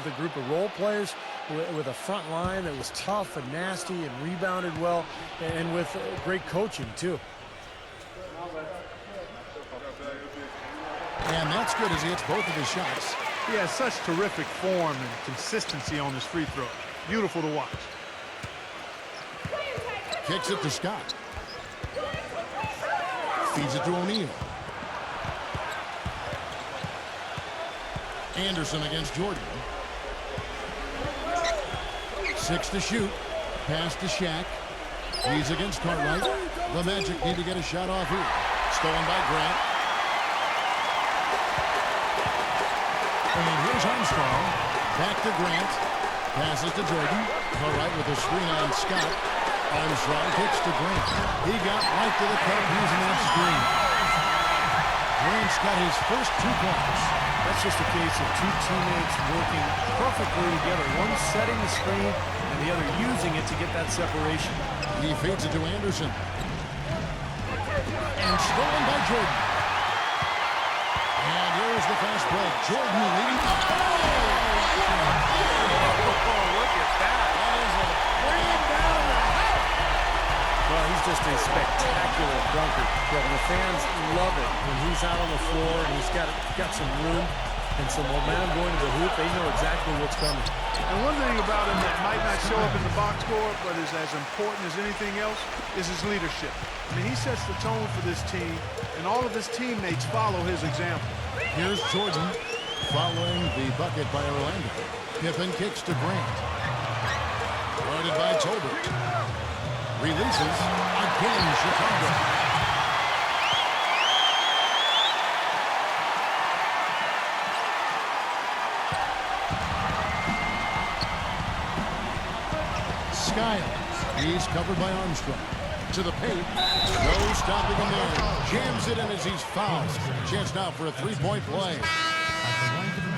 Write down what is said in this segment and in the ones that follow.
with a group of role players, with a front line that was tough and nasty and rebounded well, and with great coaching, too. And that's good as he hits both of his shots. He has such terrific form and consistency on his free throw. Beautiful to watch. Kicks it to Scott. Feeds it to O'Neal. Anderson against Jordan. 6 to shoot. Pass to Shaq. He's against Cartwright. The Magic need to get a shot off here. Stolen by Grant. And here's Armstrong. Back to Grant. Passes to Jordan. Cartwright with a screen on Scott. Armstrong kicks to Grant. He got right to the cup using that screen. Grant's got his first 2 points. That's just a case of two teammates working perfectly together. One setting the screen and the other using it to get that separation. He feeds it to Anderson. And stolen by Jordan. And here's the fast break. Jordan leading. Oh, look at that. That is a bring him down the house. Well, he's just a spectacular dunker. The fans love it when he's out on the floor and he's got some room and some momentum going to the hoop. They know exactly what's coming. And one thing about him that might not show up in the box score, but is as important as anything else, is his leadership. I mean, he sets the tone for this team, and all of his teammates follow his example. Here's Jordan following the bucket by Orlando. Pippen kicks to Grant. Guarded by Tolbert. Releases. Again, Chicago. Skiles. He's covered by Armstrong. To the paint. No stopping him there. Jams it in as he's fouled. Chance now for a 3-point play.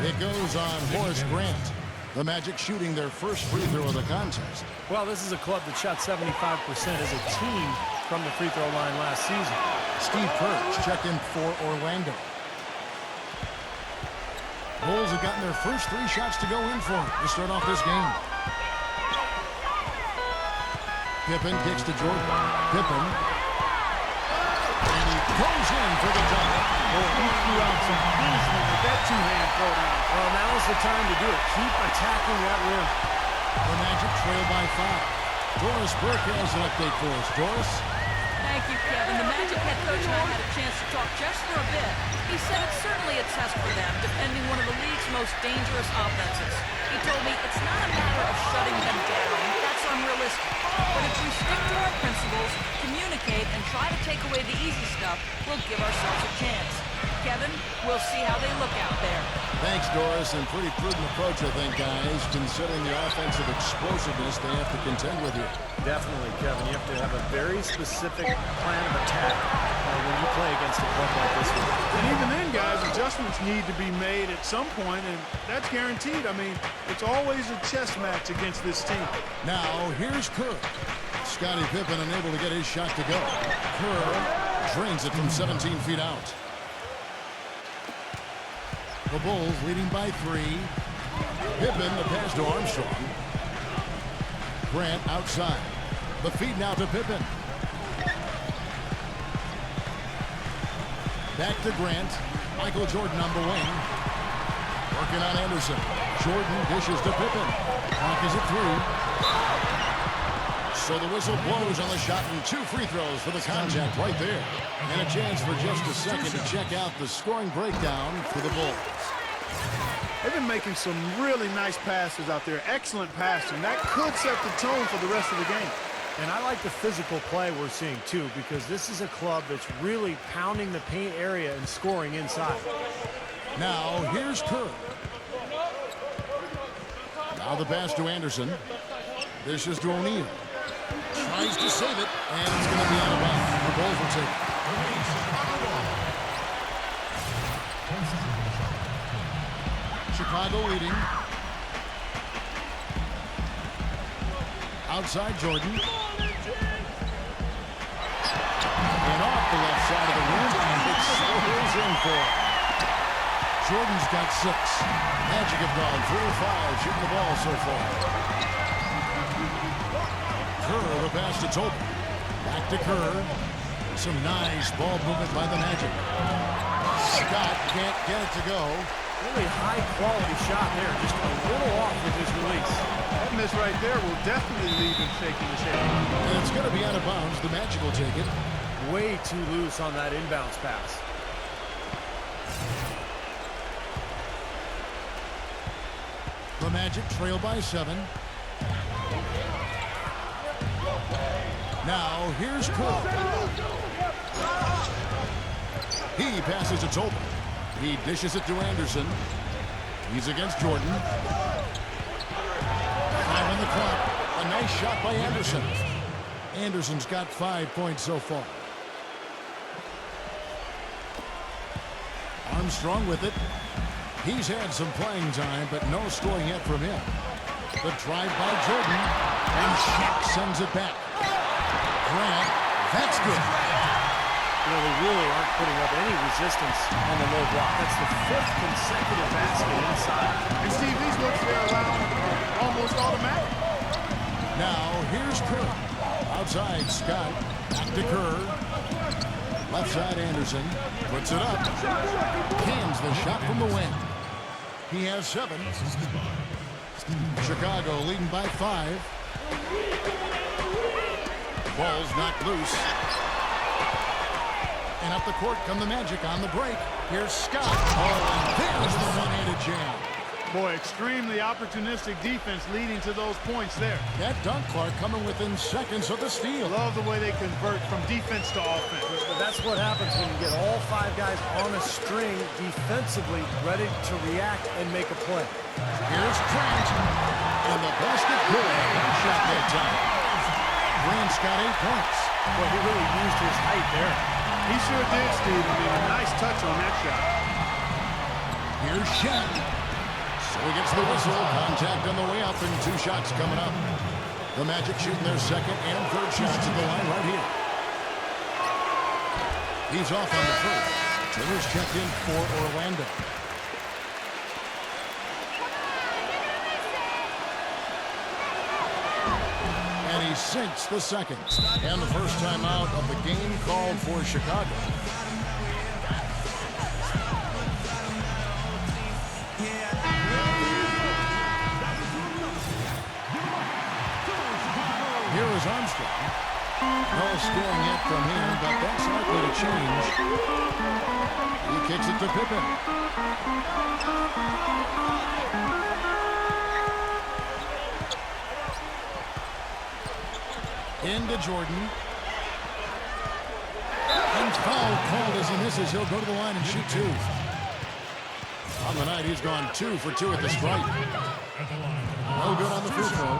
It goes on Horace Grant. The Magic shooting their first free throw of the contest. Well, this is a club that shot 75% as a team from the free throw line last season. Steve Kerr checked in for Orlando. Bulls have gotten their first 3 shots to go in for him to start off this game. Pippen kicks to Jordan. Pippen. And he goes in for the dunk. Oh, he threw out some punishment with that 2-hand throw down. Well, now is the time to do it. Keep attacking that rim. The Magic trail by 5. Doris Burke has an update for us. Doris? Thank you, Kevin. The Magic head coach and I had a chance to talk just for a bit. He said it's certainly a test for them, defending one of the league's most dangerous offenses. He told me it's not a matter of shutting them down. That's unrealistic. But if we stick to our principles, communicate, and try to take away the easy stuff, we'll give ourselves a chance. Kevin, we'll see how they look out there. Thanks, Doris, and pretty prudent approach, I think, guys, considering the offensive explosiveness they have to contend with here. Definitely, Kevin. You have to have a very specific plan of attack when you play against a club like this one. And even then, guys, adjustments need to be made at some point, and that's guaranteed. I mean, it's always a chess match against this team. Now, here's Kerr. Scottie Pippen unable to get his shot to go. Kerr drains it from 17 feet out. The Bulls leading by 3. Pippen, the pass to Armstrong. Grant outside. The feed now to Pippen. Back to Grant. Michael Jordan on the wing. Working on Anderson. Jordan dishes to Pippen. Clock is at 3. So the whistle blows on the shot and 2 free throws for the contact right there. And a chance for just a second to check out the scoring breakdown for the Bulls. They've been making some really nice passes out there. Excellent passing. That could set the tone for the rest of the game. And I like the physical play we're seeing, too, because this is a club that's really pounding the paint area and scoring inside. Now, here's Kerr. Now the pass to Anderson. This is to O'Neal. Tries to save it, and it's going to be out of bounds. The Bulls will take it. Chicago leading. Outside Jordan. And off the left side of the rim, and it sails in for it. Jordan's got 6. Magic have gone 4 of 5 so far. Kerr, the pass to Tolbert. Back to Kerr. Some nice ball movement by the Magic. Scott can't get it to go. Really high-quality shot there. Just a little off with his release. That miss right there will definitely leave him shaking his head. And it's going to be out of bounds. The Magic will take it. Way too loose on that inbounds pass. The Magic trail by 7. Now here's Kerr. He passes to Tolbert. He dishes it to Anderson. He's against Jordan. 5 on the clock. A nice shot by Anderson. Anderson's got 5 points so far. Armstrong with it. He's had some playing time, but no scoring yet from him. The drive by Jordan, and Shaq sends it back. Grant, that's good. You know, they really aren't putting up any resistance on the low block. That's the 5th consecutive basket inside. And Steve, these looks there around almost automatic. Now, here's Kerr. Outside, Scott. Back to Kerr. Left side, Anderson. Puts it up. Cans the shot from the wing. He has 7. Chicago leading by 5. Ball's knocked loose. And up the court come the Magic on the break. Here's Scott. Oh, and there's the one-handed jam. Boy, extremely opportunistic defense leading to those points there. That dunk, Clark, coming within seconds of the steal. Love the way they convert from defense to offense. But that's what happens when you get all 5 guys on a string defensively ready to react and make a play. Here's Grant. And the basket good. One shot that time. Grant's got 8 points. Well, he really used his height there. He sure did, Steve. I mean, a nice touch on that shot. Here's Shaq. So he gets the whistle. Contact on the way up and 2 shots coming up. The Magic shooting their 2nd and 3rd shots at the line right here. He's off on the 1st. Turner's checked in for Orlando. And he sinks the 2nd. And the first time out of the game called for Chicago. Here is Armstrong. No scoring yet from him, but that's likely to change. He kicks it to Pippen. Into Jordan. And foul called as he misses. He'll go to the line and shoot 2. On the night, he's gone 2 for 2 at the stripe. No good on the free throw.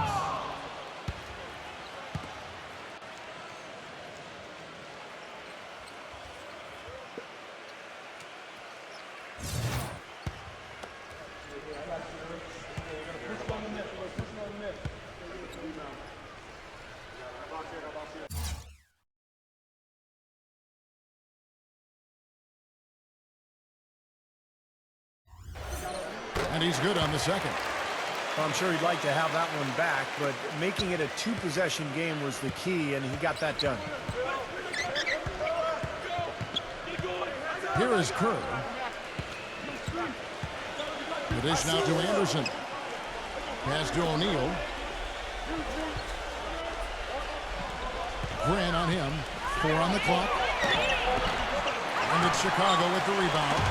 And he's good on the 2nd. Well, I'm sure he'd like to have that one back, but making it a 2-possession game was the key, and he got that done. Here is Kerr. The dish now to Anderson. Pass to O'Neal. Grant on him. 4 on the clock. And it's Chicago with the rebound.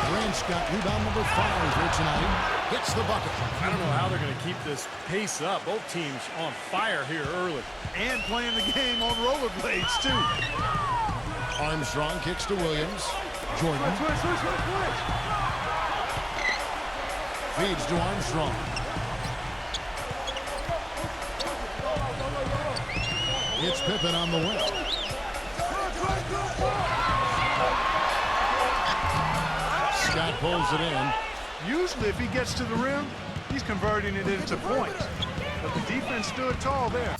Grant's got rebound number 5 here tonight. Hits the bucket. I don't know how they're going to keep this pace up. Both teams on fire here early. And playing the game on rollerblades, too. Armstrong kicks to Williams. Jordan. Feeds to Armstrong. It's Pippen on the wing. Scott pulls it in. Usually, if he gets to the rim, he's converting it into points. But the defense stood tall there.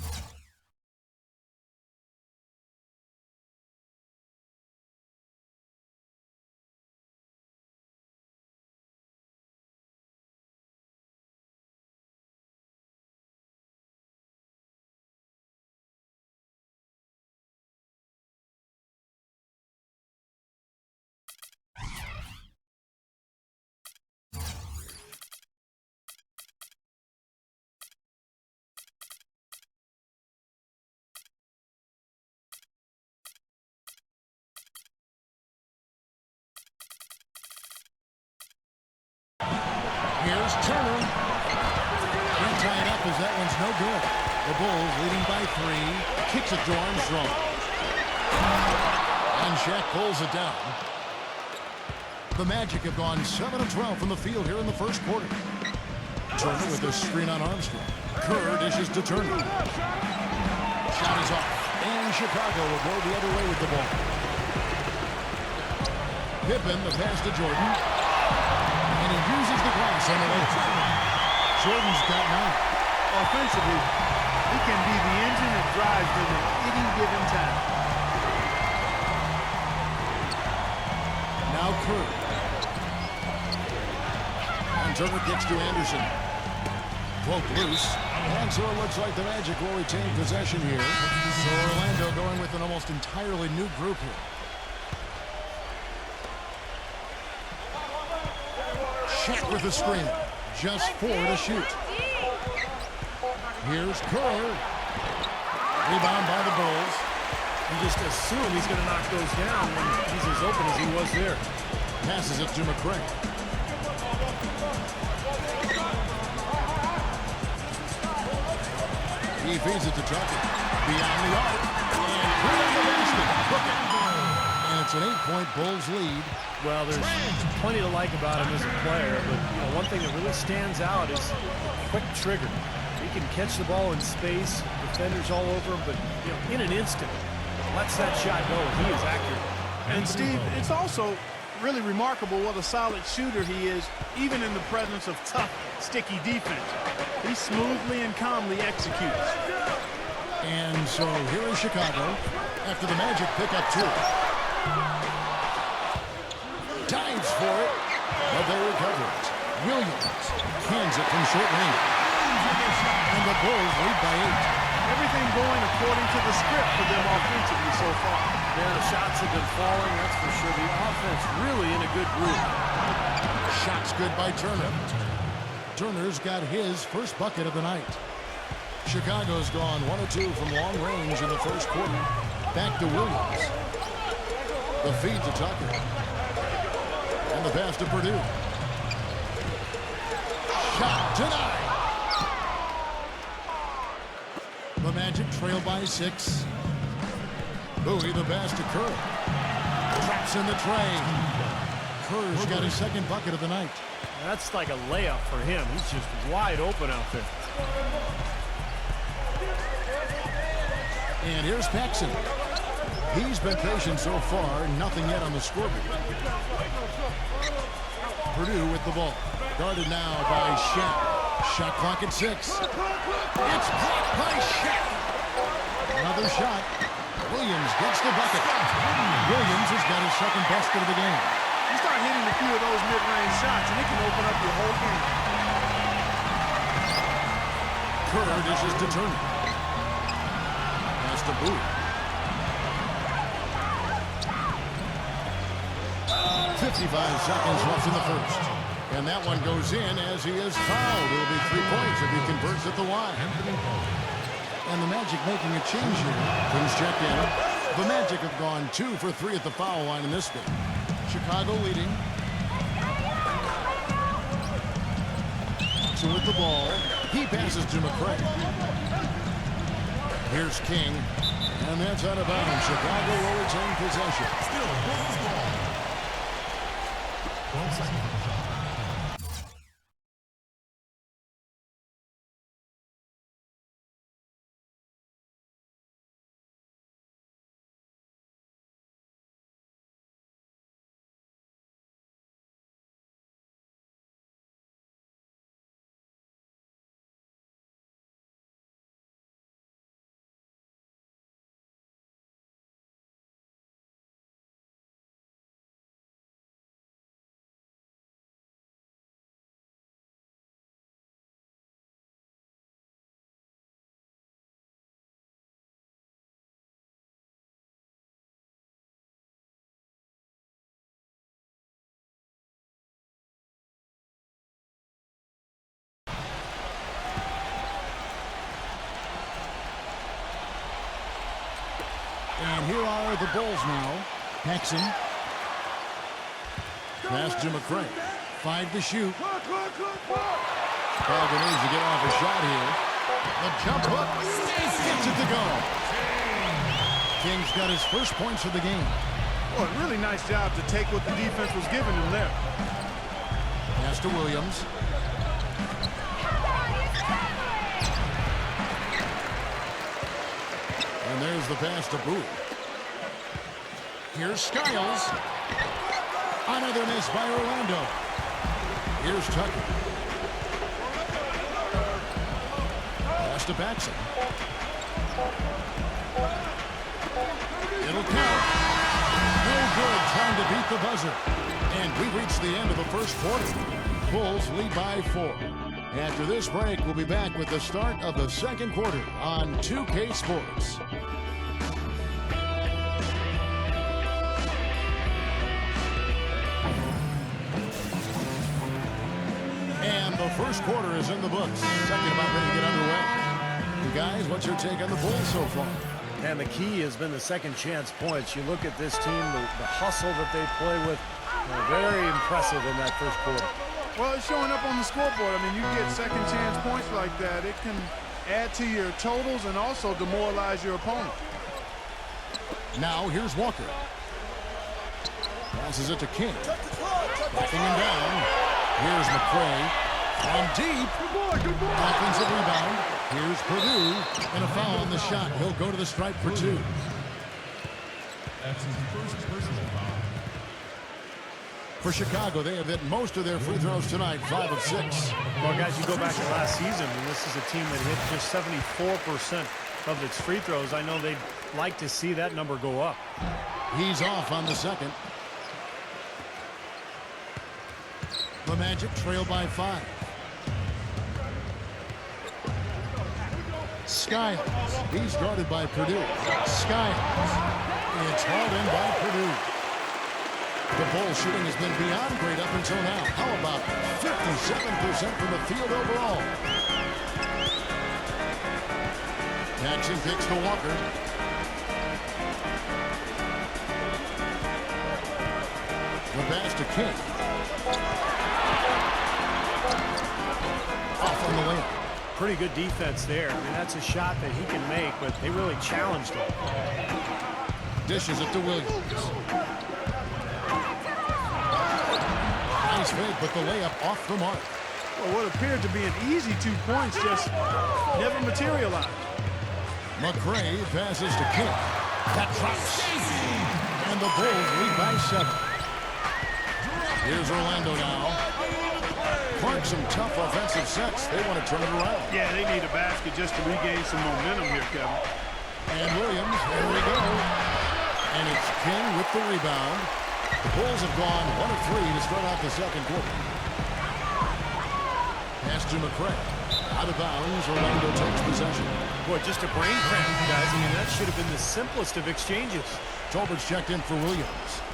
Can't tie it up as that one's no good. The Bulls leading by 3. Kicks it to Armstrong. And Shaq pulls it down. The Magic have gone 7 of 12 from the field here in the first quarter. Turner with a screen on Armstrong. Kerr dishes to Turner. Shot is off. And Chicago will go the other way with the ball. Pippen, the pass to Jordan. And he uses the glass on the left. Jordan's got 9. Offensively, he can be the engine that drives them at any given time. Now Kerr. And Turner kicks to Anderson. Broke loose. And so it looks like the Magic will retain possession here. So Orlando going with an almost entirely new group here. Shaq with the screen. Just 4 to shoot. Here's Kerr. Rebound by the Bulls. You just assume he's going to knock those down when he's as open as he was there. Passes it to McCray. He feeds it to Tucker. Beyond the arc. And put in the basket. Look at it. And it's an 8-point Bulls lead. Well, there's plenty to like about him as a player, but one thing that really stands out is quick trigger. He can catch the ball in space, defenders all over him, but in an instant, lets that shot go. He is accurate. And Steve, it's also really remarkable what a solid shooter he is, even in the presence of tough, sticky defense. He smoothly and calmly executes. And so here is Chicago after the Magic pick up 2. Dives for it, but they recover it. Williams cans it from short range. And the Bulls lead by 8. Everything going according to the script for them offensively so far. Yeah, the shots have been falling, that's for sure. The offense really in a good group. Shots good by Turner. Turner's got his first bucket of the night. Chicago's gone 1 of 2 from long range in the first quarter. Back to Williams. The feed to Tucker. And the pass to Purdue. Shot denied. The Magic trail by 6. Bowie the pass to Kerr. Traps in the tray. Kerr's got his second bucket of the night. That's like a layup for him. He's just wide open out there. And here's Paxson. He's been patient so far. Nothing yet on the scoreboard. Purdue with the ball. Guarded now by Shaq. Shot clock at 6. It's blocked by Shaq. Another shot. Williams gets the bucket. Williams has got his second basket of the game. You start hitting a few of those mid-range shots, and it can open up your whole game. Kerr dishes to Turner. Pass to Bowie. 55 seconds left in the first. And that one goes in as he is fouled. It'll be 3 points if he converts at the line. And the Magic making a change here. Things checked in. The Magic have gone 2 for 3 at the foul line in this game. Chicago leading. So with the ball, he passes to McCray. Here's King. And that's out of bounds. Chicago will retain possession. Still Bulls ball. 12 seconds. And here are the Bulls now. Paxson. Pass to McCray. 5 to shoot. Chicago needs to get off a shot here. The jump hook. Gets it to go. King's got his first points of the game. Well, really nice job to take what the defense was giving him there. Pass to Williams. And there's the pass to Boo. Here's Skiles. Another miss by Orlando. Here's Tucker. Pass to Paxson. It'll count. No good trying to beat the buzzer. And we've reached the end of the first quarter. Bulls lead by 4. After this break, we'll be back with the start of the second quarter on 2K Sports. And the first quarter is in the books. Second about ready to get underway. You guys, what's your take on the Bulls so far? And the key has been the second chance points. You look at this team, the hustle that they play with, very impressive in that first quarter. Well, it's showing up on the scoreboard. I mean, you get second chance points like that. It can add to your totals and also demoralize your opponent. Now here's Walker. Passes it to King. Backing him down. Here's McCray. From deep. Offensive rebound. Here's Purdue. And a foul on the shot. He'll go to the stripe for 2. That's his first personal foul. For Chicago, they have hit most of their free throws tonight, 5 of 6. Well, guys, you go back to last season, and this is a team that hit just 74% of its free throws. I know they'd like to see that number go up. He's off on the second. The Magic trail by 5. Skiles. He's guarded by Purdue. Skiles. It's hauled in by Purdue. The Bulls shooting has been beyond great up until now. How about 57% from the field overall? Paxson kicks to Walker. The pass to King. Off on the layup. Pretty good defense there. I mean, that's a shot that he can make, but they really challenged him. Dishes it to Williams. Nice fake, but the layup off the mark. Well, what appeared to be an easy 2 points just never materialized. McCray passes to King. That drops. And the Bulls lead by 7. Here's Orlando now. Clark, some tough offensive sets. They want to turn it around. Yeah, they need a basket just to regain some momentum here, Kevin. And Williams, here we go. And it's King with the rebound. The Bulls have gone 1 of 3 to start off the second quarter. Pass to McCray. Out of bounds, Orlando takes possession. Boy, just a brain cramp, guys. I mean, that should have been the simplest of exchanges. Tolbert's checked in for Williams.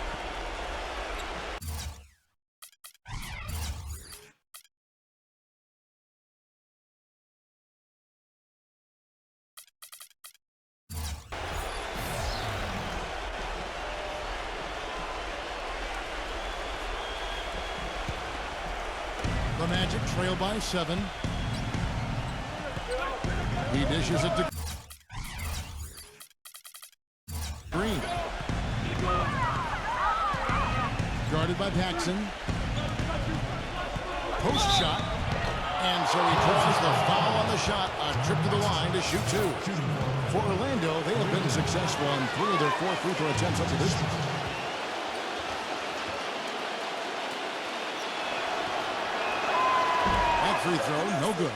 The Magic trail by 7. He dishes it to Green. Guarded by Paxson. Post shot. And so he draws the foul on the shot. A trip to the line to shoot 2. For Orlando, they have been successful on 3 of their 4 free throw attempts up to this point. Free throw, no good.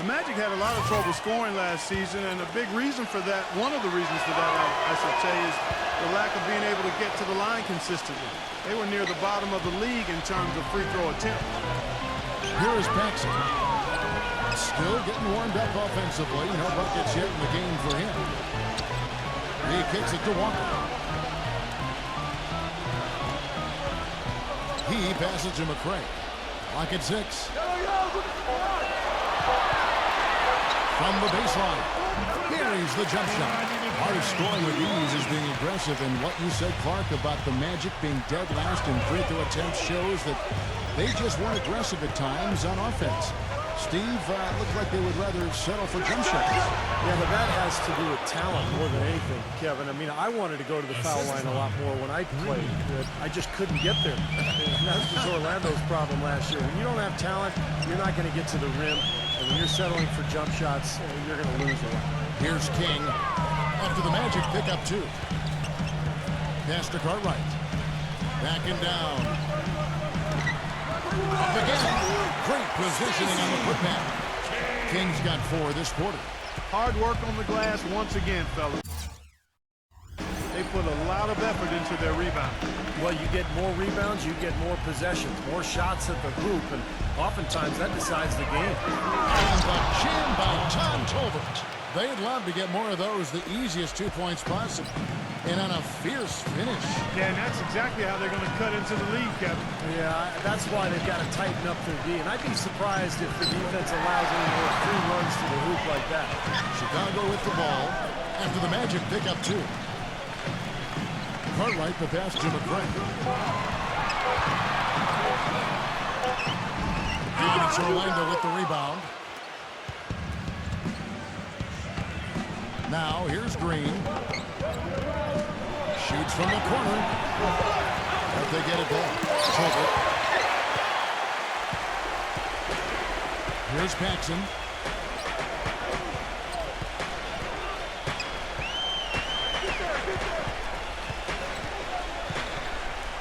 The Magic had a lot of trouble scoring last season, and a big reason for that, one of the reasons for that, I should say, is the lack of being able to get to the line consistently. They were near the bottom of the league in terms of free throw attempts. Here is Paxson. Still getting warmed up offensively. No buckets yet in the game for him. He kicks it to Walker. He passes to McCray. Lock at 6. From the baseline. Here is the jump shot. Part of scoring with ease is being aggressive, and what you said, Clark, about the Magic being dead last in free throw attempts shows that they just weren't aggressive at times on offense. Steve, looks like they would rather settle for jump shots. Yeah, but that has to do with talent more than anything, Kevin. I mean, I wanted to go to the foul line a lot more when I played. I just couldn't get there. And that was Orlando's problem last year. When you don't have talent, you're not going to get to the rim. And when you're settling for jump shots, you're going to lose a lot. Here's King. After the Magic pick up 2. Pass to Cartwright. Back and down. Up again. Great positioning on the putback. King's got 4 this quarter. Hard work on the glass once again, fellas. They put a lot of effort into their rebound. Well, you get more rebounds, you get more possessions, more shots at the hoop, and oftentimes that decides the game. And the jam by Tom Tolbert. They'd love to get more of those, the easiest 2 points possible. And on a fierce finish. Yeah, and that's exactly how they're going to cut into the lead, Kevin. Yeah, that's why they've got to tighten up their D. And I'd be surprised if the defense allows any more free runs to the hoop like that. Chicago with the ball after the Magic pick up 2. Cartwright, the pass to McCray. And it's Orlando with the rebound. Now, here's Green. Shoots from the corner. But they get it back. Tolbert. Here's Paxson.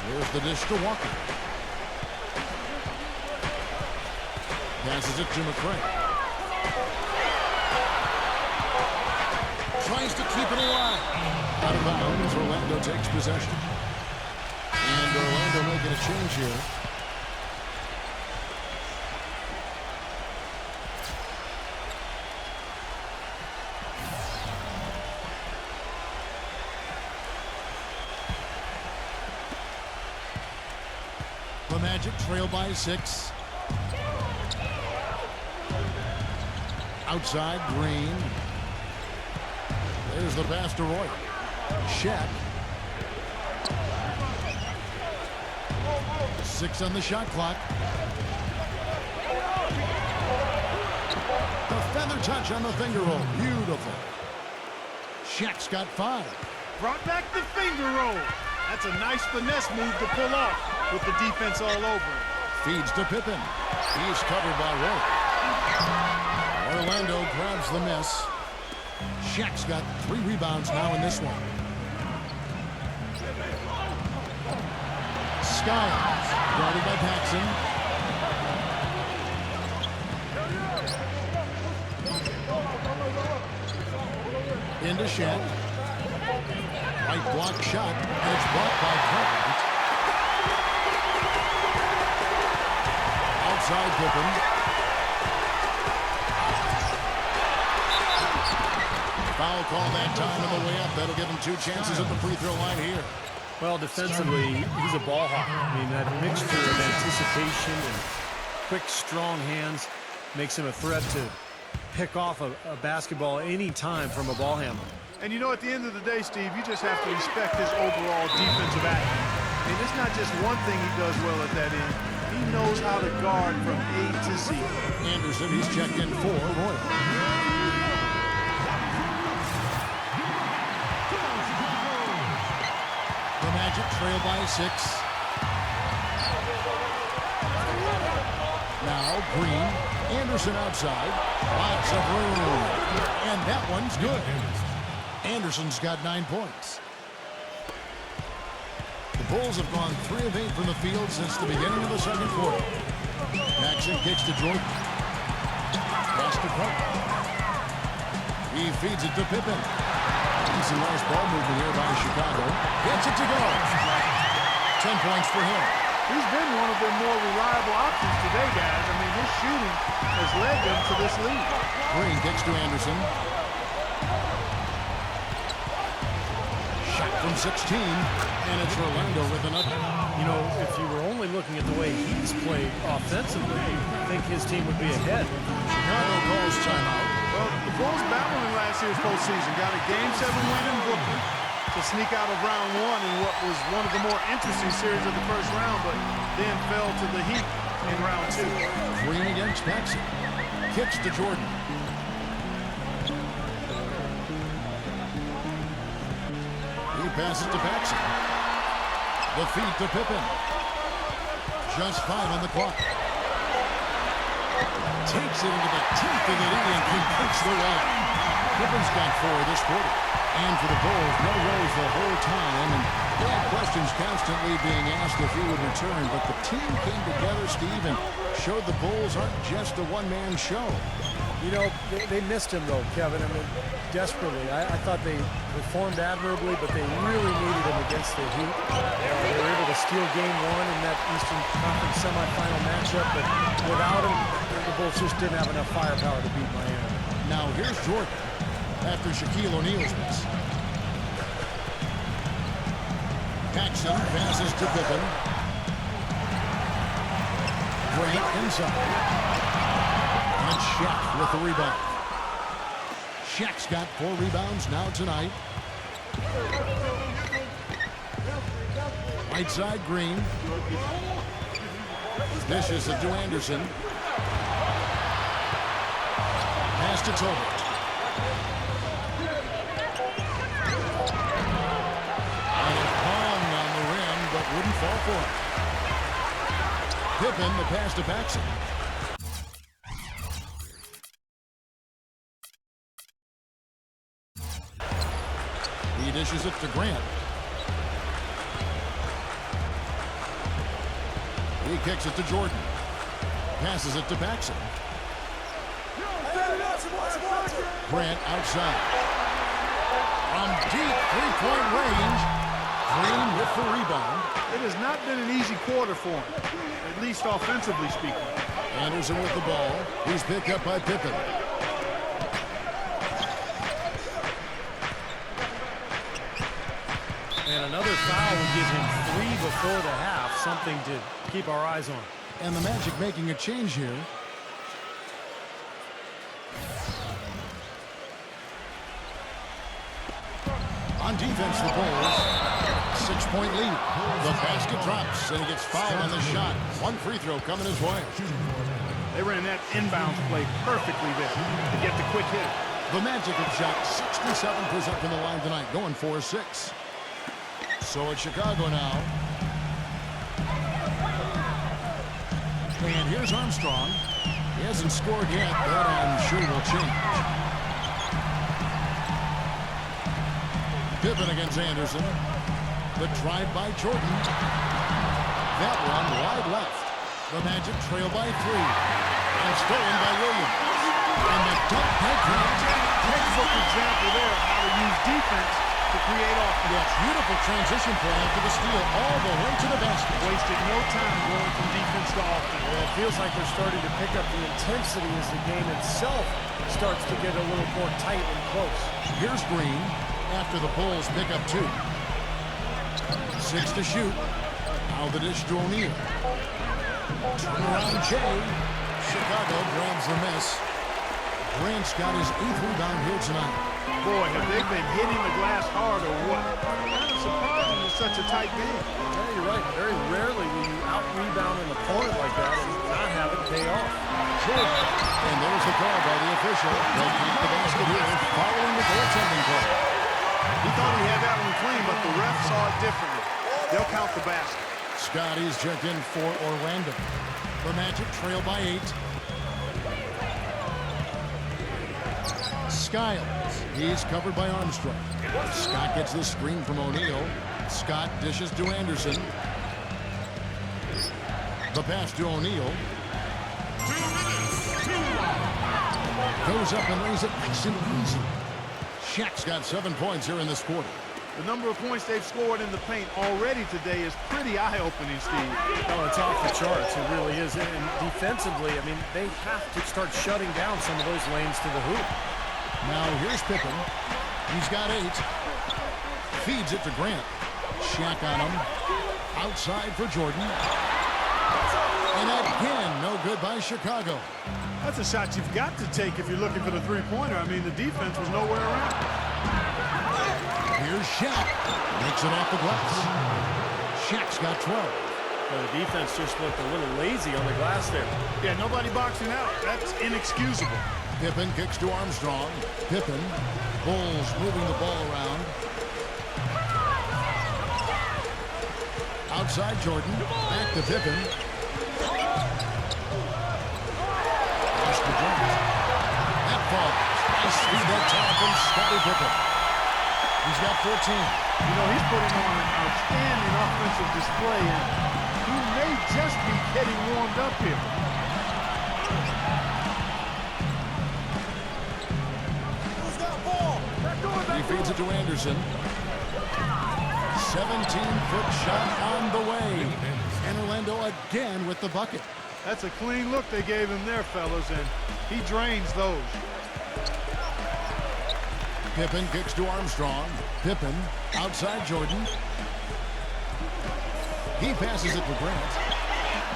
Here's the dish to Walker. Passes it to McCray. Tries to keep it alive. Out of bounds, Orlando takes possession. And Orlando making a change here. The Magic trail by 6. Outside, Green. There's the pass to Roy. Shaq. 6 on the shot clock. The feather touch on the finger roll. Beautiful. Shaq's got 5. Brought back the finger roll. That's a nice finesse move to pull off with the defense all over him. Feeds to Pippen. He's covered by Roy. Orlando grabs the miss. Shaq's got 3 rebounds now in this one. Skiles, guarded by Paxson. Into Shaq. Right block shot, and it's blocked by Cartwright. Outside Pippen. Foul call that time on the way up. That'll give him 2 chances at the free throw line here. Well, defensively, he's a ball hawk. I mean, that mixture of anticipation and quick, strong hands makes him a threat to pick off a basketball any time from a ball handler. And you know, at the end of the day, Steve, you just have to respect his overall defensive act. I mean, it's not just one thing he does well at that end. He knows how to guard from A to Z. Anderson, he's checked in for Roy. The Magic trail by 6. Now Green, Anderson outside, lots of room, and that one's good. Anderson's got 9 points. The Bulls have gone 3 of 8 from the field since the beginning of the second quarter. Paxson kicks to Jordan. Pass to Clark. He feeds it to Pippen. Some nice ball movement here by Chicago. Gets it to go. 10 points for him. He's been one of their more reliable options today, guys. I mean, his shooting has led them to this lead. Green kicks to Anderson. Shot from 16. And it's Orlando with another. You know, if you were only looking at the way he's played offensively, I think his team would be ahead. Chicago calls timeout. Well, the Bulls battled in last year's postseason. Got a Game 7 win in Brooklyn to sneak out of round 1 in what was one of the more interesting series of the first round, but then fell to the Heat in round 2. Green against Paxson. kicks to Jordan. He passes to Paxson. The feed to Pippen. Just 5 on the clock. Takes it into the teeth of the lead and completes the run. Pippen's got 4 this quarter. And for the Bulls, no worries the whole time. And they had questions constantly being asked if he would return. But the team came together, Steve, and showed the Bulls aren't just a one-man show. You know, they missed him, though, Kevin. I mean, desperately. I thought they performed admirably, but they really needed him against the Heat. They were able to steal Game 1 in that Eastern Conference semifinal matchup, but without him, the Bulls just didn't have enough firepower to beat Miami. Now here's Jordan after Shaquille O'Neal's miss. Paxson passes to Pippen. Grant inside. And Shaq with the rebound. Shaq's got 4 rebounds now tonight. Right side, Green. Dishes to Anderson. Pass to Tolbert. And a palm on the rim, but wouldn't fall for it. Pippen, the pass to Paxson. He dishes it to Grant. He kicks it to Jordan. Passes it to Paxson. Grant outside. From deep three-point range. Green with the rebound. It has not been an easy quarter for him, at least offensively speaking. Anderson with the ball. He's picked up by Pippen. And another foul would give him 3 before the half, something to keep our eyes on. And the Magic making a change here. On defense, the Bulls, 6-point lead. The basket drops, and he gets fouled on the shot. 1 free throw coming his way. They ran that inbounds play perfectly there to get the quick hit. The Magic have shot 67% from the line tonight, going 4-6. So it's Chicago now. And here's Armstrong. He hasn't scored yet, but I'm sure will change. Pippen against Anderson. The drive by Jordan. That one wide left. The Magic trail by 3. And stolen by Williams. And the dunk by Grant. Textbook example there of how to use defense to create offense. Yes, beautiful transition play after the steal all the way to the basket. Wasted no time going from defense to offense. Well, it feels like they're starting to pick up the intensity as the game itself starts to get a little more tight and close. Here's Green after the Bulls pick up 2. 6 to shoot. Now the dish to O'Neal. Turnaround Jay. Chicago grabs the miss. Grant's got his 8th rebound here tonight. Boy, have they been hitting the glass hard or what? Kind of surprising in such a tight game. Yeah, you're right. Very rarely will you out-rebound an opponent like that and not have it pay off. And there's the call by the official. They'll count the basket here following the goaltending call. He thought he had that one clean, but the ref saw it differently. They'll count the basket. Scotty's checked in for Orlando. The Magic trail by 8. Skiles. He's covered by Armstrong. Scott gets the screen from O'Neal. Scott dishes to Anderson. The pass to O'Neal. 2 minutes, 2 Goes up and lays it nice and easy. Shaq's got 7 points here in this quarter. The number of points they've scored in the paint already today is pretty eye-opening, Steve. Oh, it's off the charts. It really is. And defensively, I mean, they have to start shutting down some of those lanes to the hoop. Now here's Pippen. He's got 8. Feeds it to Grant. Shaq on him. Outside for Jordan. And again, no good by Chicago. That's a shot you've got to take if you're looking for the three-pointer. I mean, the defense was nowhere around. Here's Shaq. Makes it off the glass. Shaq's got 12. Well, the defense just looked a little lazy on the glass there. Yeah, nobody boxing out. That's inexcusable. Pippen kicks to Armstrong. Pippen. Bulls moving the ball around. Outside Jordan. Back to Pippen. Pass to Jones. That falls. Nice feed that time from Scottie Pippen. He's got 14. You know, he's putting on an outstanding offensive display, and he may just be getting warmed up here. He feeds it to Anderson. 17-foot shot on the way. And Orlando again with the bucket. That's a clean look they gave him there, fellas, and he drains those. Pippen kicks to Armstrong. Pippen outside Jordan. He passes it to Grant.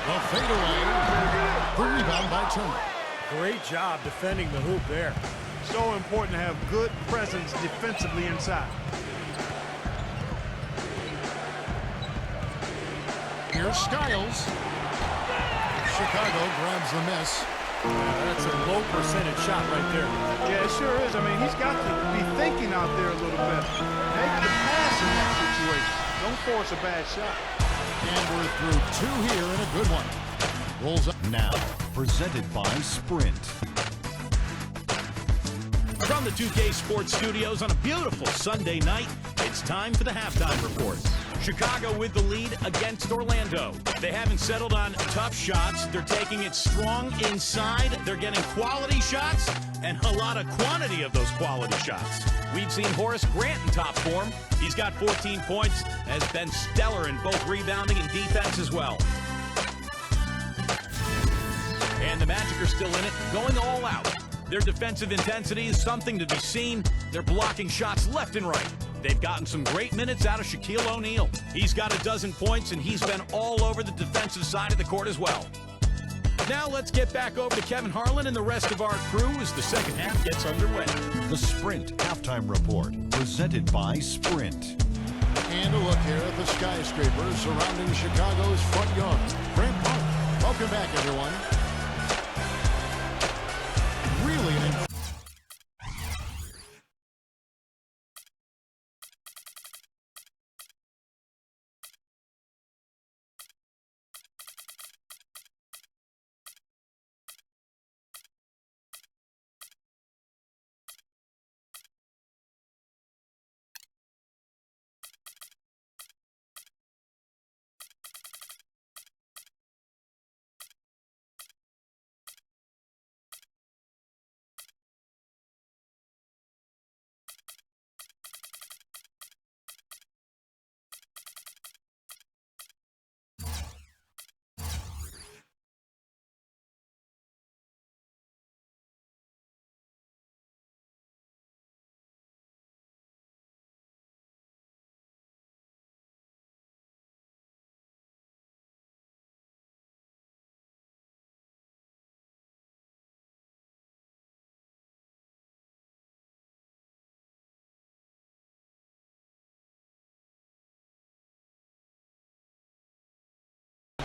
The fadeaway. The rebound by Turner. Great job defending the hoop there. So important to have good presence defensively inside. Here's Skiles. Chicago grabs the miss. That's a low percentage shot right there. Yeah, it sure is. I mean, he's got to be thinking out there a little bit. Make the pass in that situation. Don't force a bad shot. And we're through two here and a good one. Rolls up. Now, presented by Sprint. From the 2K Sports Studios on a beautiful Sunday night, it's time for the halftime report. Chicago with the lead against Orlando. They haven't settled on tough shots. They're taking it strong inside. They're getting quality shots and a lot of quantity of those quality shots. We've seen Horace Grant in top form. He's got 14 points, has been stellar in both rebounding and defense as well. And the Magic are still in it, going all out. Their defensive intensity is something to be seen. They're blocking shots left and right. They've gotten some great minutes out of Shaquille O'Neal. He's got a dozen points, and he's been all over the defensive side of the court as well. Now let's get back over to Kevin Harlan and the rest of our crew as the second half gets underway. The Sprint Halftime Report, presented by Sprint. And a look here at the skyscrapers surrounding Chicago's front yard. Grant Park. Welcome back, everyone. Really an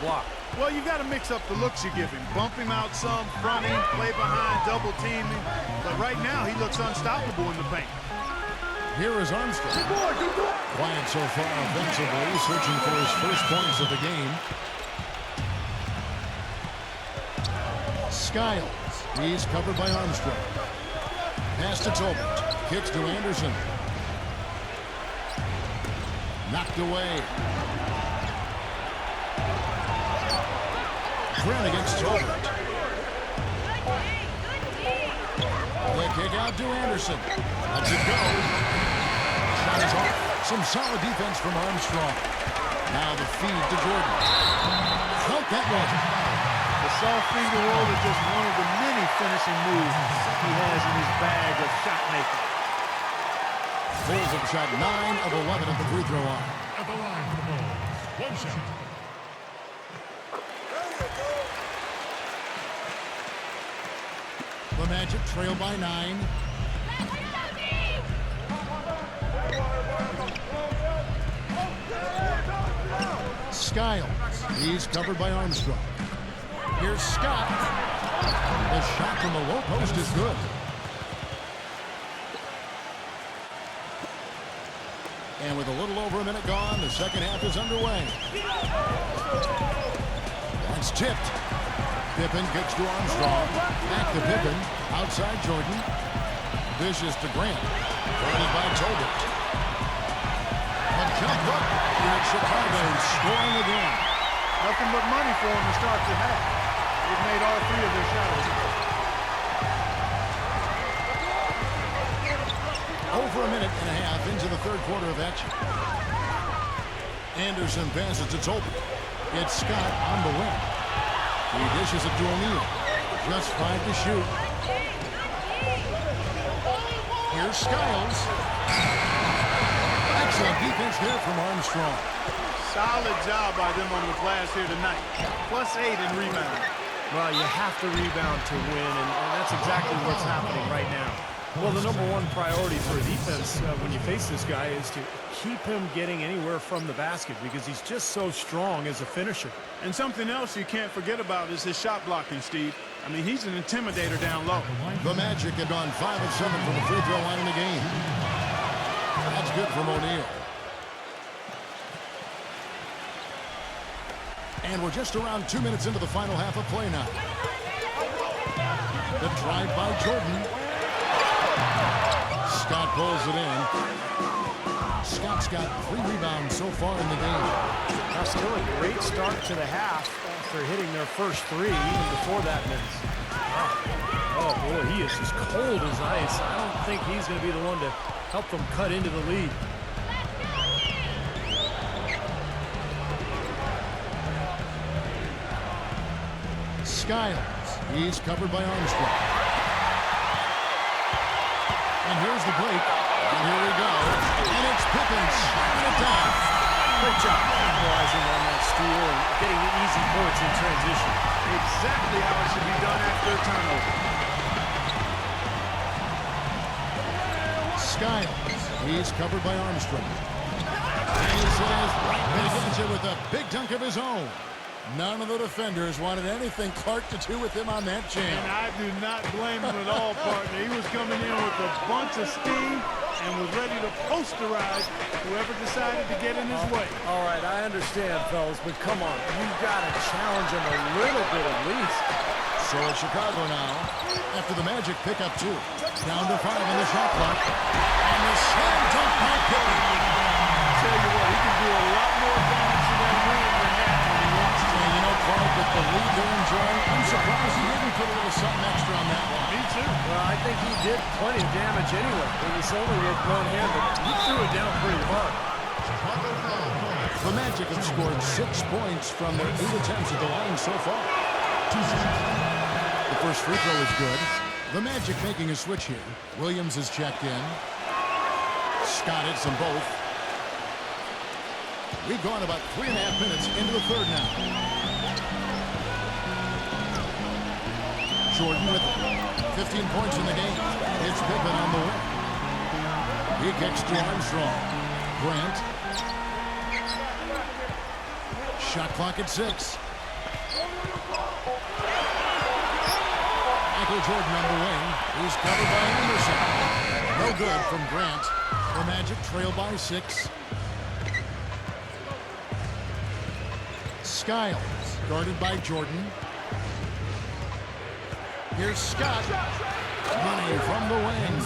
block. Well, you got to mix up the looks you give him. Bump him out some, front him, play behind, double team him. But right now, he looks unstoppable in the paint. Here is Armstrong. Quiet so far offensively, searching for his first points of the game. Skiles. He's covered by Armstrong. Pass to Tolbert. Kicks to Anderson. Knocked away. Grant against Tolbert. The kick out to Anderson. Lets it go. Shot is off. Some solid defense from Armstrong. Now the feed to Jordan. Felt that one. The soft finger roll is just one of the many finishing moves he has in his bag of shot making. Bulls have shot 9 of 11 at the free throw line. At the line for the Bulls. One shot. The Magic trail by 9. Skiles. He's covered by Armstrong. Here's Scott. The shot from the low post is good. And with a little over a minute gone, the second half is underway. That's tipped. Pippen kicks to Armstrong. Back to Pippen. Outside Jordan. Dishes to Grant. Guarded by Tolbert. A jump up. Here at Chicago, scoring again. Nothing but money for them to start the half. They've made all three of their shots. Over a minute and a half into the third quarter of action. Anderson passes to Tolbert. It's Scott on the wing. He dishes it to O'Neal. Just 5 to shoot. Here's Skiles. Excellent defense there from Armstrong. Solid job by them on the glass here tonight. +8 in rebound. Well, you have to rebound to win, and that's exactly what's happening right now. Well, the number one priority for a defense when you face this guy is to keep him getting anywhere from the basket because he's just so strong as a finisher. And something else you can't forget about is his shot blocking, Steve. I mean, he's an intimidator down low. The Magic have gone 5 of 7 from the free throw line in the game. That's good from O'Neal. And we're just around 2 minutes into the final half of play now. The drive by Jordan. Scott pulls it in. Scott's got 3 rebounds so far in the game. Now still a great start to the half after hitting their first 3 even before that miss. Oh boy, he is as cold as ice. I don't think he's going to be the one to help them cut into the lead. Skiles. He's covered by Armstrong. And here's the break. And here we go. And it's Pippen shutting it down. Great job capitalizing on that steal and getting the easy points in transition. Exactly how it should be done after a turnover. Skiles. He's covered by Armstrong. And he says right back at you with a big dunk of his own. None of the defenders wanted anything Clark to do with him on that jam. And I do not blame him at all, partner. He was coming in with a bunch of steam and was ready to posterize whoever decided to get in his way. All right, I understand, fellas, but come on. You've got to challenge him a little bit at least. So it's Chicago now, after the Magic pick up 2. Down to 5 on the shot clock. And the slam dunk by Pippen. Tell you what, he can do a lot more damage to that rim than that when he wants to. And you know, Clark, with the lead they're enjoying, I'm surprised he didn't put a little something extra on that one. Me too. Well, I think he did plenty of damage anyway. It was only with one hand, but he threw it down pretty hard. The Magic have scored 6 points from their 8 attempts at the line so far. The first free throw is good. The Magic making a switch here. Williams is checked in. Scott hits them both. We've gone about 3.5 minutes into the third now. Jordan with 15 points in the game. It's Pippen on the wing. He kicks to Armstrong. Grant. Shot clock at 6. Michael Jordan on the wing. He's covered by Anderson. No good from Grant. The Magic trail by 6. Skiles, guarded by Jordan. Here's Scott. Money from the wing.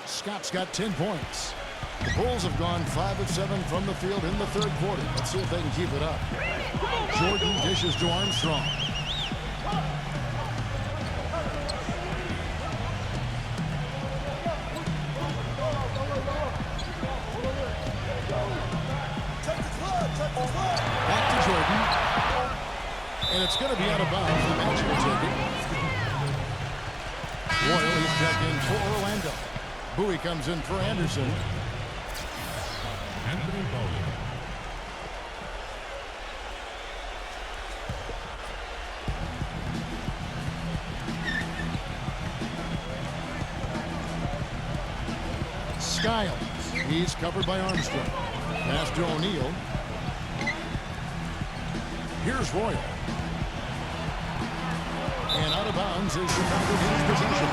Scott's got 10 points. The Bulls have gone 5 of 7 from the field in the third quarter. Let's see if they can keep it up. Jordan dishes to Armstrong. Back to Jordan. And it's going to be out of bounds. The Magic will take it. Royal is checked in for Orlando. Bowie comes in for Anderson. Anthony Bowie. Skiles. He's covered by Armstrong. Pass to O'Neal. Here's Royal. And out of bounds is Chicago gains possession.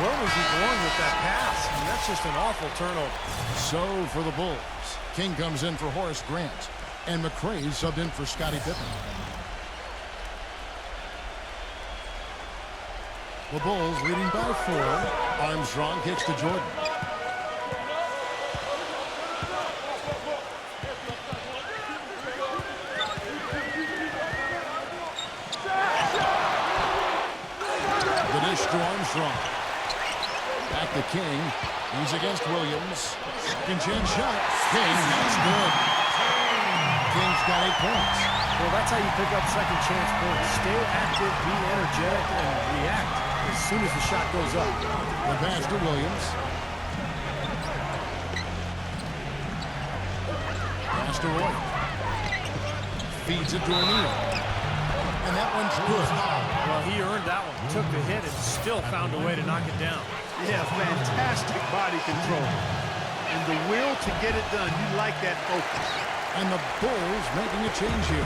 Where was he going with that pass? I mean, that's just an awful turnover. So for the Bulls, King comes in for Horace Grant. And McRae subbed in for Scottie Pippen. The Bulls leading by 4. Armstrong kicks to Jordan. The dish to Armstrong. Back to King. He's against Williams. Second chance shot. King, that's good. King's got 8 points. Well, that's how you pick up second chance points. Stay active, be energetic, and react as soon as the shot goes up. The pass to Williams. Pass to Roy. Feeds it to O'Neal. And that one's good. Well, he earned that one. Took the hit and still found a way to knock it down. Yeah, fantastic body control. And the will to get it done. You like that focus. And the Bulls making a change here.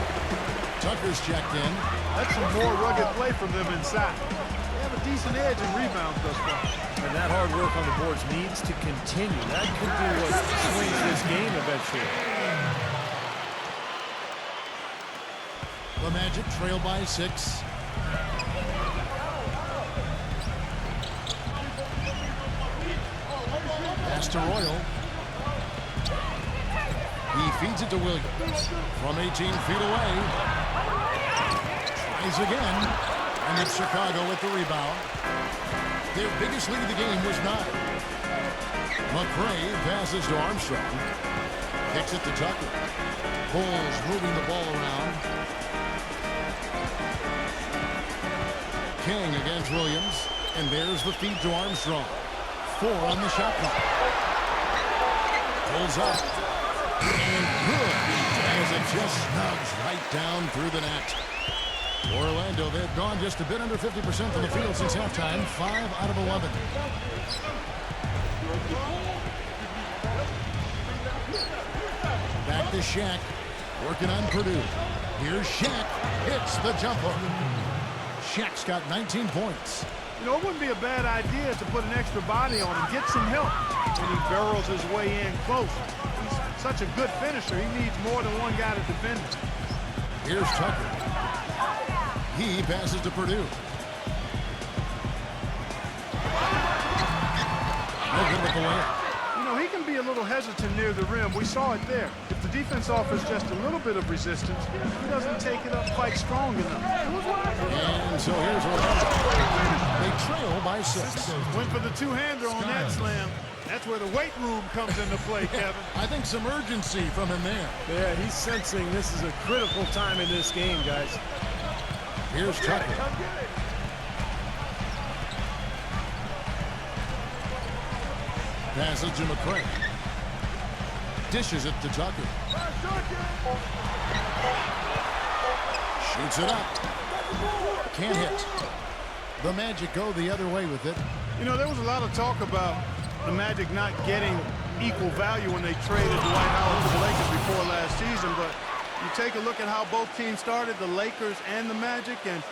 Tucker's checked in. That's some more rugged play from them inside. They have a decent edge in rebounds thus far. And that hard work on the boards needs to continue. That could be what swings this game eventually. The Magic trail by 6. Pass to Royal. He feeds it to Williams. From 18 feet away. Tries again. And it's Chicago with the rebound. Their biggest lead of the game was 9. McRae passes to Armstrong. Kicks it to Tucker. Bulls moving the ball around. King against Williams. And there's the feed to Armstrong. 4 on the shot clock. Pulls up. And good. As it just snugs right down through the net. Orlando, they've gone just a bit under 50% from the field since halftime. 5 out of 11. Back to Shaq. Working on Purdue. Here's Shaq. Hits the jumper. Shaq's got 19 points. You know, it wouldn't be a bad idea to put an extra body on and get some help when he barrels his way in close. He's such a good finisher. He needs more than one guy to defend him. Here's Tucker. He passes to Purdue. No good with the layup. You know, he can be a little hesitant near the rim. We saw it there. If the defense offers just a little bit of resistance, he doesn't take it up quite strong enough. And so here's Orlando. They trail by 6. Went for the two-hander on that slam. That's where the weight room comes into play, Kevin. I think some urgency from him there. Yeah, he's sensing this is a critical time in this game, guys. Here's Tucker. Passes to McRae. Dishes it to Tucker. Shoots it up. Can't hit. The Magic go the other way with it. You know, there was a lot of talk about the Magic not getting equal value when they traded Dwight Howard to the Lakers before last season, but you take a look at how both teams started, the Lakers and the Magic, and